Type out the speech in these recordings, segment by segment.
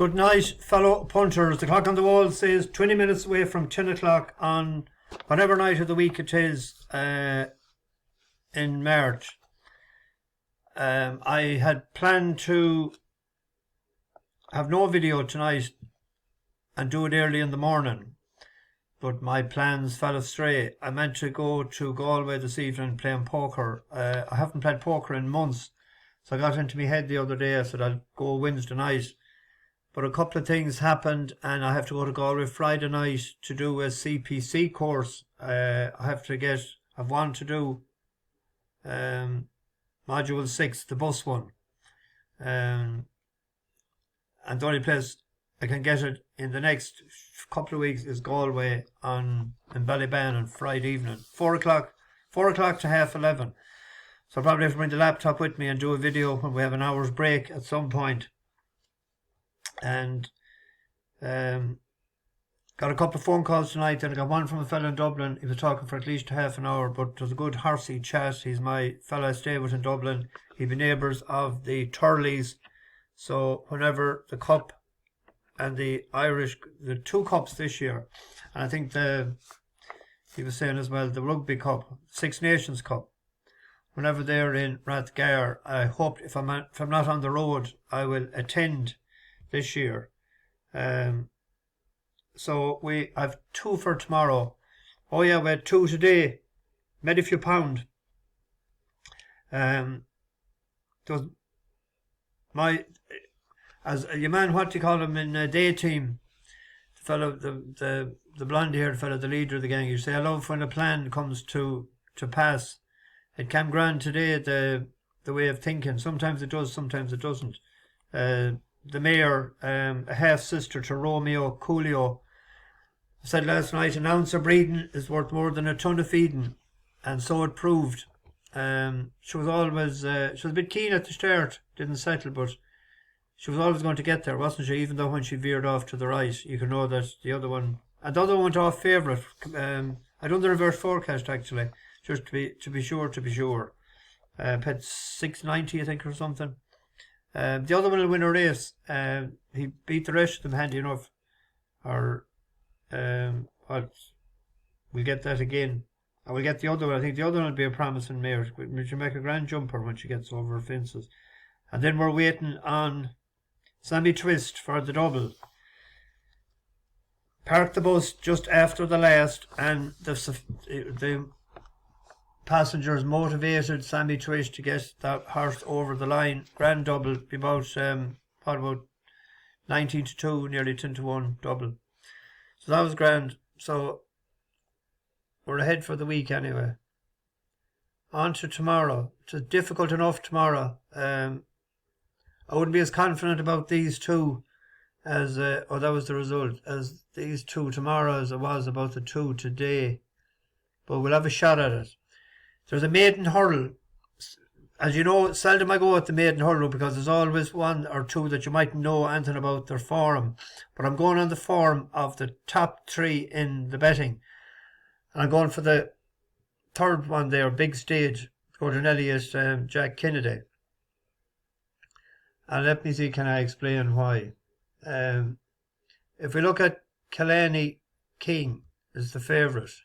Good night, fellow punters. The clock on the wall says 20 minutes away from 10 o'clock on whatever night of the week it is in March. I had planned to have no video tonight and do it early in the morning, but my plans fell astray. I meant to go to Galway this evening playing poker. I haven't played poker in months, so I got into my head the other day. I said I'll go Wednesday night. But a couple of things happened and I have to go to Galway Friday night to do a CPC course. I've wanted to do Module 6, the bus one. And the only place I can get it in the next couple of weeks is Galway in Ballyban on Friday evening. 4 o'clock to 11:30. So I'll probably have to bring the laptop with me and do a video when we have an hour's break at some point. And got a couple of phone calls tonight, and I got one from a fellow in Dublin. He was talking for at least half an hour, but it was a good horsey chat. He's my fellow I stay with in Dublin. He'd be neighbours of the Turleys, so whenever the Cup and the two Cups this year, and I think he was saying as well, the Rugby Cup, Six Nations Cup, whenever they're in Rathgar, I hope if I'm not on the road, I will attend this year. So I've 2 for tomorrow. Oh yeah, we had 2 today. Made a few pound. As your man, what do you call him in day team? The fellow, the blonde haired fellow, the leader of the gang. You say, I love when a plan comes to pass. It came grand today, the way of thinking. Sometimes it does, sometimes it doesn't. The mayor, a half-sister to Romeo Coolio, said last night, an ounce of breeding is worth more than a ton of feeding. And so it proved. She was a bit keen at the start, didn't settle, but she was always going to get there, wasn't she? Even though when she veered off to the right, you can know that the other one went off favourite. I done the reverse forecast actually, just to be sure. Pet 690, I think, or something. The other one will win a race. He beat the rest of them handy enough. We'll get that again. I will get the other one. I think the other one will be a promising mare. She'll make a grand jumper when she gets over her fences. And then we're waiting on Sammy Twist for the double. Parked the bus just after the last, and the passengers motivated Sammy Twist to get that horse over the line. Grand double, be about 19-2, nearly 10-1 double. So that was grand. So we're ahead for the week anyway. On to tomorrow. It's difficult enough tomorrow. I wouldn't be as confident about these two as that was the result, as these two tomorrow as I was about the two today. But we'll have a shot at it. There's a maiden hurl. As you know, seldom I go at the maiden hurl because there's always one or two that you mightn't know anything about their form. But I'm going on the form of the top 3 in the betting. And I'm going for the third one there, Big Stage. Gordon Elliott, Jack Kennedy. And let me see, can I explain why? If we look at Killarney King is the favourite.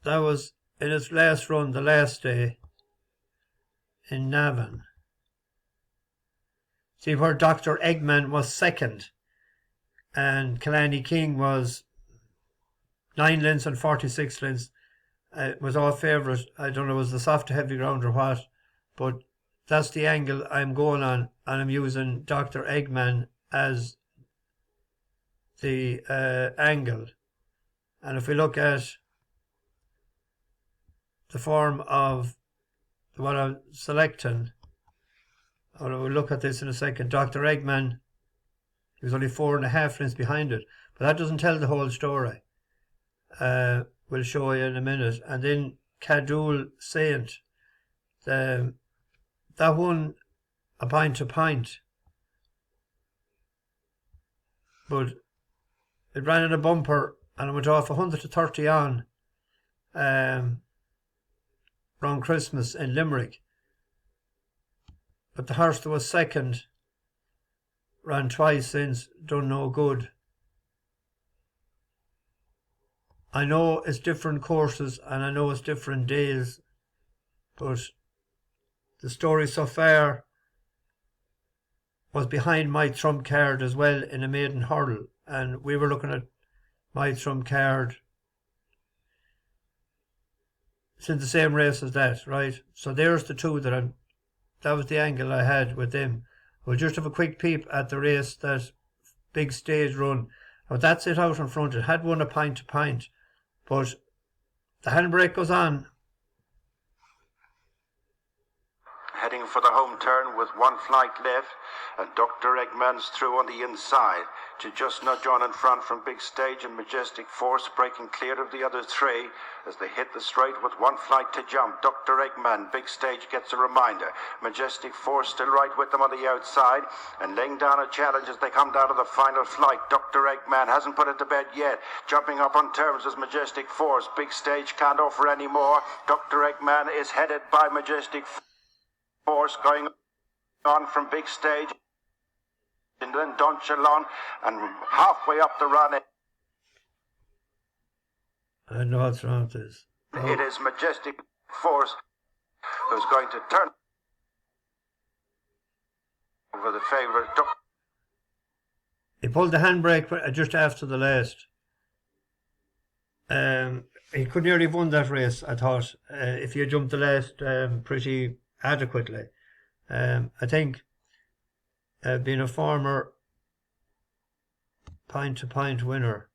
That was in its last run, the last day, in Navan. See where Dr. Eggman was second, and Killarney King was 9 lengths and 46 lengths. It was all favourite. I don't know, was the soft to heavy ground or what, but that's the angle I'm going on, and I'm using Dr. Eggman as the angle. And if we look at the form of what I'm selecting, we'll look at this in a second. Dr. Eggman, he was only 4.5 lengths behind it, but that doesn't tell the whole story. We'll show you in a minute. And then Cadul Saint, that won a point to point, but it ran in a bumper and it went off 130 on around Christmas in Limerick. But the horse that was second ran twice since, done no good. I know it's different courses and I know it's different days, but the story so far was behind my trump card as well in a maiden hurdle, and we were looking at my trump card since the same race as that, right? So there's the two that was the angle I had with them. We'll just have a quick peep at the race that Big Stage run. Now that's it out in front. It had won a pint to pint, but the handbrake goes on. Heading for the home turn with one flight left, and Dr. Eggman's through on the inside to just nudge on in front from Big Stage and Majestic Force, breaking clear of the other three as they hit the straight with one flight to jump. Dr. Eggman, Big Stage gets a reminder. Majestic Force still right with them on the outside and laying down a challenge as they come down to the final flight. Dr. Eggman hasn't put it to bed yet, jumping up on terms as Majestic Force. Big Stage can't offer any more. Dr. Eggman is headed by Majestic Force, going on from Big Stage, and then Donchalon, and halfway up the run. I know what's wrong with this. It is Majestic Force who's going to turn over the favourite. He pulled the handbrake just after the last. He could nearly have won that race, I thought, if he had jumped the last pretty adequately. I think being a former pint to pint winner,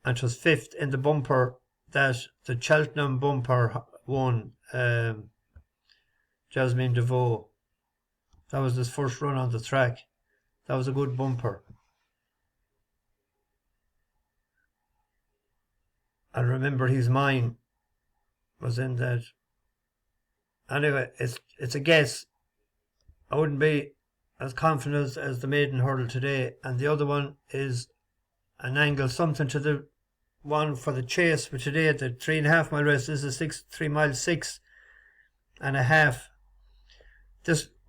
and it was fifth in the bumper that the Cheltenham bumper won, Jasmine DeVoe. That was his first run on the track. That was a good bumper. I remember his mine was in that. Anyway, it's a guess. I wouldn't be as confident as the maiden hurdle today. And the other one is an angle, something to the one for the chase for today, the 3.5 mile race. This is 3 miles 6.5.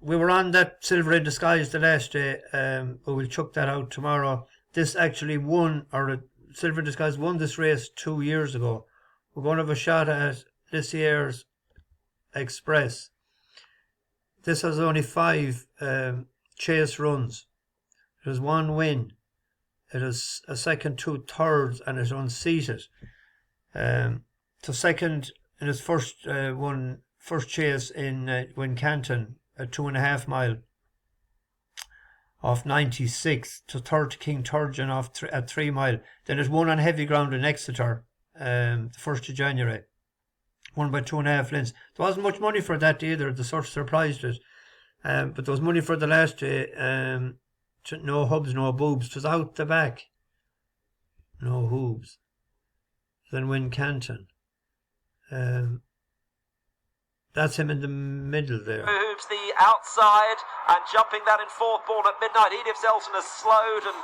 We were on that Silver in Disguise the last day, but we'll chuck that out tomorrow. This actually won, or Silver in Disguise won this race 2 years ago. We're going to have a shot at Liessieres Express. This has only 5 chase runs. It has 1 win. It has a second, 2 thirds, and it's unseated. So second in his first chase in Wincanton, a 2.5 mile off 96, to third to King Turgeon at 3 mile. Then it won on heavy ground in Exeter, the 1st of January. Won by 2.5 lengths. There wasn't much money for that either. The sort of surprised it. But there was money for the last day. No hubs, no boobs. It was out the back. No hooves. Then Wincanton. That's him in the middle there. Moves the outside and jumping that in 4th ball at midnight. Edith Selton has slowed and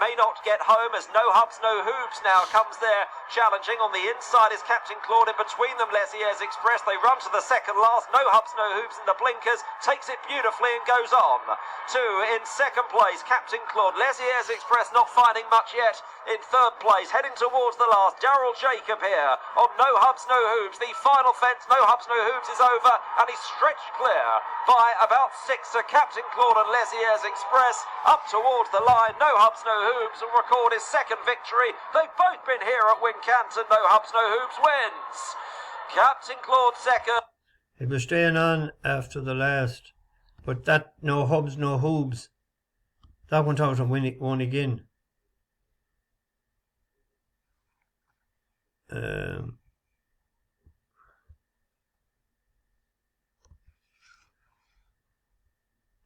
may not get home as No Hubs, No Hoops now comes there challenging. On the inside is Captain Claude. In between them, Liessieres Express. They run to the second last. No Hubs, No Hoops in the blinkers. Takes it beautifully and goes on. 2 in second place, Captain Claude. Liessieres Express not finding much yet in 3rd place. Heading towards the last. Darryl Jacob here on No Hubs, No Hoops. The final fence, No Hubs, No Hoops is over and he's stretched clear by about 6 to Captain Claude and Liessieres Express up towards the line. No Hubs, No Hoops will record his second victory. They've both been here at Wincanton. No Hubs, No Hoops wins. Captain Claude second. He was staying on after the last, but that No Hubs, No Hoops, that went out and won again.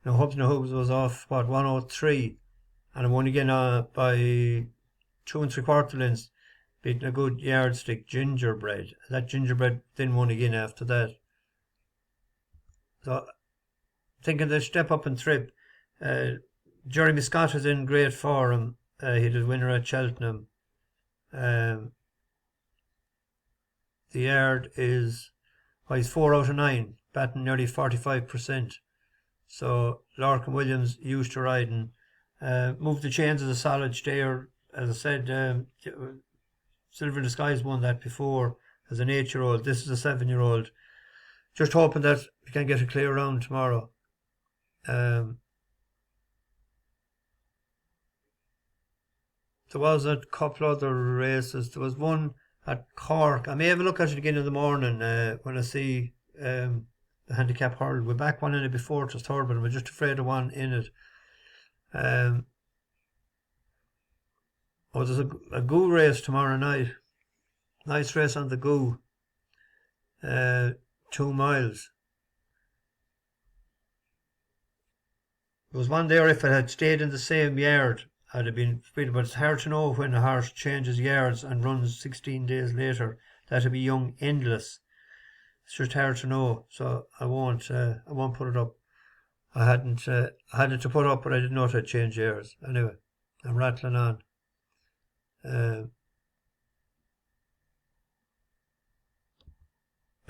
No Hubs, No Hoops was off, 103, and it won again by 2 3/4 lengths, beating a good yardstick Gingerbread. That Gingerbread then won again after that. So, thinking they step up and trip. Jeremy Scott is in great form. He did winner at Cheltenham. The yard is, he's 4 out of 9. batting nearly 45%. So Larkin Williams used to riding. Moved the chains as a solid stayer. As I said, Silver in the Skies won that before as an 8-year-old. This is a 7-year-old. Just hoping that we can get a clear round tomorrow. There was a couple other races. There was one at Cork. I may have a look at it again in the morning when I see the handicap hurl. We're back one in it before, it was third, but we're just afraid of one in it. There's a Goo race tomorrow night. Nice race on the Goo. 2 miles. There was one there, if it had stayed in the same yard, I'd have been speeding, but it's hard to know when a horse changes yards and runs 16 days later. That'd be Young Endless. It's just hard to know, so I won't put it up. I had it to put up, but I didn't know it had changed yards. Anyway, I'm rattling on. A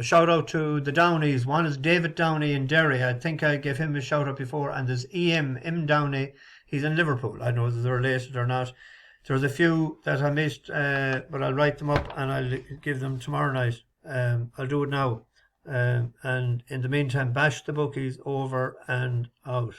shout out to the Downeys. One is David Downey in Derry. I think I gave him a shout out before. And there's M Downey. He's in Liverpool. I don't know whether they're related or not. There's a few that I missed, but I'll write them up and I'll give them tomorrow night. I'll do it now. And in the meantime, bash the bookies, over and out.